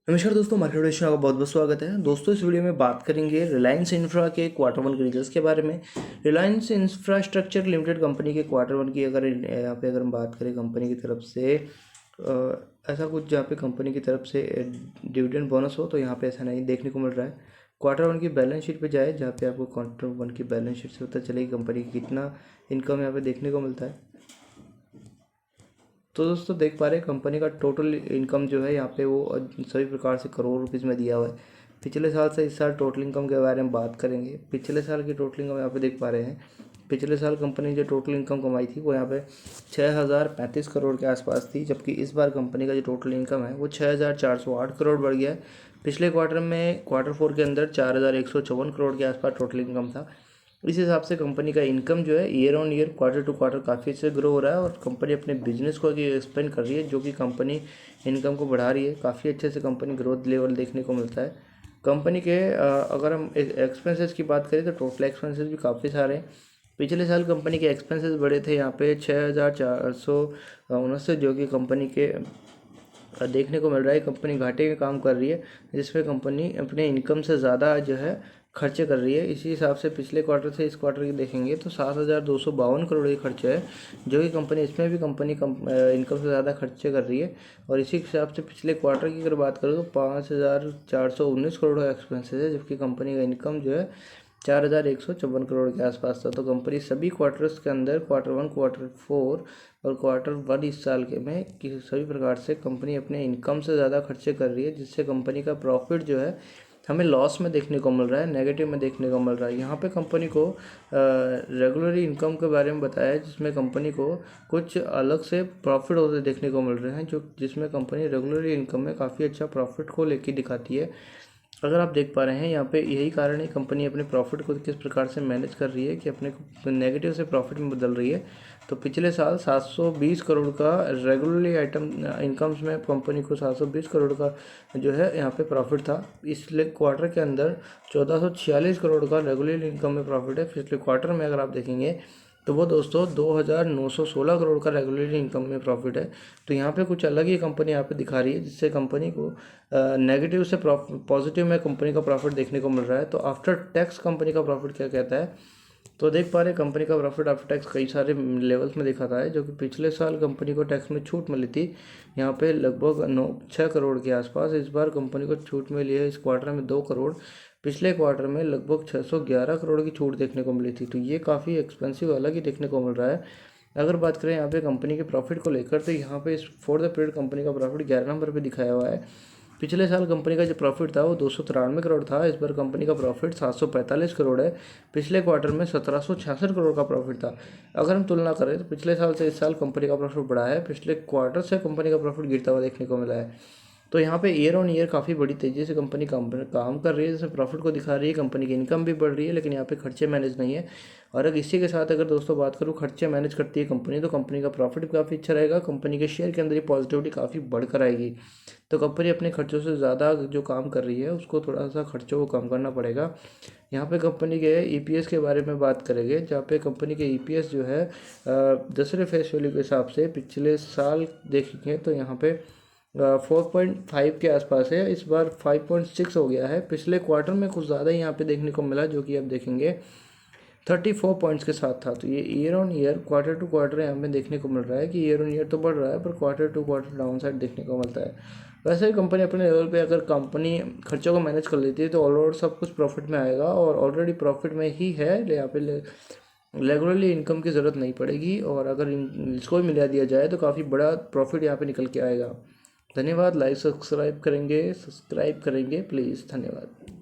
नमस्कार दोस्तों, मार्केट में आपका बहुत बहुत स्वागत है। दोस्तों, इस वीडियो में बात करेंगे रिलायंस इंफ्रा के क्वार्टर वन के रिजल्ट्स के बारे में। रिलायंस इंफ्रास्ट्रक्चर लिमिटेड कंपनी के क्वार्टर वन की अगर हम बात करें कंपनी की तरफ से ऐसा कुछ जहाँ पे कंपनी की तरफ से डिविडेंड बोनस हो, तो यहाँ पे ऐसा नहीं देखने को मिल रहा है। क्वार्टर वन की बैलेंस शीट पे जाए, जहाँ पे आपको क्वार्टर वन की बैलेंस शीट से पता चलेगी कंपनी की कितना इनकम यहाँ पे देखने को मिलता है। तो दोस्तों, देख पा रहे हैं कंपनी का टोटल इनकम जो है यहाँ पे वो सभी प्रकार से करोड़ रुपीज़ में दिया हुआ है। पिछले साल से इस साल टोटल इनकम के बारे में बात करेंगे। पिछले साल की टोटल इनकम यहाँ पे देख पा रहे हैं। पिछले साल कंपनी जो टोटल इनकम कमाई थी वो यहाँ पे 6035 करोड़ के आसपास थी, जबकि इस बार कंपनी का जो टोटल इनकम है वो 6408 करोड़ बढ़ गया है। पिछले क्वार्टर में क्वार्टर फोर के अंदर 4154 करोड़ के आसपास टोटल इनकम था। इस हिसाब से कंपनी का इनकम जो है year on year quarter to quarter काफ़ी अच्छे ग्रो हो रहा है और कंपनी अपने बिजनेस को एक्सपेंड कर रही है, जो कि कंपनी इनकम को बढ़ा रही है। काफ़ी अच्छे से कंपनी ग्रोथ लेवल देखने को मिलता है। कंपनी के अगर हम एक्सपेंसेस की बात करें तो टोटल एक्सपेंसेस भी काफ़ी सारे हैं। पिछले साल कंपनी के एक्सपेंसेस बढ़े थे यहाँ पे 6469, जो कि कंपनी के देखने को मिल रहा है। कंपनी घाटे में काम कर रही है, जिसमें कंपनी अपने इनकम से ज़्यादा जो है खर्चे कर रही है। इसी हिसाब से पिछले क्वार्टर से इस क्वार्टर की देखेंगे तो 7252 करोड़ के खर्चे है, जो कि कंपनी इसमें भी कंपनी इनकम से ज़्यादा खर्चे कर रही है। और इसी हिसाब से पिछले क्वार्टर की अगर बात करें तो 5419 करोड़ का एक्सपेंसेस है, जबकि कंपनी का इनकम जो है 4154 करोड़ के आसपास था। तो कंपनी सभी क्वार्टर्स के अंदर क्वार्टर वन, क्वार्टर फोर और क्वार्टर वन इस साल के में किसी सभी प्रकार से कंपनी अपने इनकम से ज़्यादा खर्चे कर रही है, जिससे कंपनी का प्रॉफिट जो है हमें लॉस में देखने को मिल रहा है, नेगेटिव में देखने को मिल रहा है। यहाँ पे कंपनी को रेगुलरी इनकम के बारे में बताया है, जिसमें कंपनी को कुछ अलग से प्रॉफिट होते देखने को मिल रहे हैं, जिसमें कंपनी रेगुलरी इनकम में काफ़ी अच्छा प्रॉफिट को लेके दिखाती है। अगर आप देख पा रहे हैं यहाँ पे यही कारण है कंपनी अपने प्रॉफिट को किस प्रकार से मैनेज कर रही है कि अपने नेगेटिव से प्रॉफिट में बदल रही है। तो पिछले साल 720 करोड़ का रेगुलरली आइटम इनकम्स में कंपनी को 720 करोड़ का जो है यहाँ पे प्रॉफिट था। इसलिए क्वार्टर के अंदर 1446 करोड़ का रेगुलरली इनकम में प्रॉफिट है। पिछले क्वार्टर में अगर आप देखेंगे तो वो दोस्तों 2916 करोड़ का रेगुलरली इनकम में प्रॉफिट है। तो यहाँ पे कुछ अलग ही कंपनी यहाँ पे दिखा रही है, जिससे कंपनी को नेगेटिव से पॉजिटिव में कंपनी का प्रॉफिट देखने को मिल रहा है। तो आफ्टर टैक्स कंपनी का प्रॉफिट क्या कहता है, तो देख पा रहे कंपनी का प्रॉफिट आफ्टर टैक्स कई सारे लेवल्स में दिखाता है। जो कि पिछले साल कंपनी को टैक्स में छूट मिली थी यहाँ पे लगभग 6 करोड़ के आसपास। इस बार कंपनी को छूट मिली है इस क्वार्टर में 2 करोड़। पिछले क्वार्टर में लगभग 611 करोड़ की छूट देखने को मिली थी। तो ये काफ़ी एक्सपेंसिव अलग ही देखने को मिल रहा है। अगर बात करें यहाँ पे कंपनी के प्रॉफिट को लेकर, तो यहाँ पे इस फॉर द पीरियड कंपनी का प्रॉफिट 11 नंबर पे दिखाया हुआ है। पिछले साल कंपनी का जो प्रॉफिट था वो 293 करोड़ था। इस बार कंपनी का प्रॉफिट 745 करोड़ है। पिछले क्वार्टर में 1766 करोड़ का प्रॉफिट था। अगर हम तुलना करें तो पिछले साल से इस साल कंपनी का प्रॉफिट बढ़ा है, पिछले क्वार्टर से कंपनी का प्रॉफिट गिरता हुआ देखने को मिला है। तो यहाँ पे ईयर ऑन ईयर काफ़ी बड़ी तेज़ी से कंपनी काम कर रही है, जिसमें प्रॉफिट को दिखा रही है। कंपनी की इनकम भी बढ़ रही है, लेकिन यहाँ पे खर्चे मैनेज नहीं है। और अगर इसी के साथ अगर दोस्तों बात करूँ खर्चे मैनेज करती है कंपनी, तो कंपनी का प्रॉफिट भी काफ़ी अच्छा रहेगा। कंपनी के शेयर के अंदर ये पॉजिटिविटी काफ़ी बढ़कर आएगी। तो कंपनी अपने खर्चों से ज़्यादा जो काम कर रही है उसको थोड़ा सा खर्चों को कम करना पड़ेगा। यहाँ पे कंपनी के ईपीएस के बारे में बात करेंगे, जहाँ पे कंपनी के ईपीएस जो है 10वें फेस वैल्यू के हिसाब से पिछले साल देखेंगे तो यहाँ पे 4.5 के आसपास है। इस बार 5.6 हो गया है। पिछले क्वार्टर में कुछ ज़्यादा ही यहाँ पे देखने को मिला, जो कि आप देखेंगे 34 पॉइंट्स के साथ था। तो ये year on year quarter to quarter यहाँ पे देखने को मिल रहा है कि ईयर ऑन ईयर तो बढ़ रहा है, पर quarter to quarter downside देखने को मिलता है। वैसे ही कंपनी अपने लेवल पे अगर कंपनी खर्चों को मैनेज कर लेती है तो ऑलओवर सब कुछ प्रॉफिट में आएगा, और ऑलरेडी प्रॉफिट में ही है। यहाँ पे रेगुलरली इनकम की ज़रूरत नहीं पड़ेगी, और अगर इसको भी मिला दिया जाए तो काफ़ी बड़ा प्रॉफिट यहाँ पे निकल के आएगा। धन्यवाद। लाइक सब्सक्राइब करेंगे प्लीज़। धन्यवाद।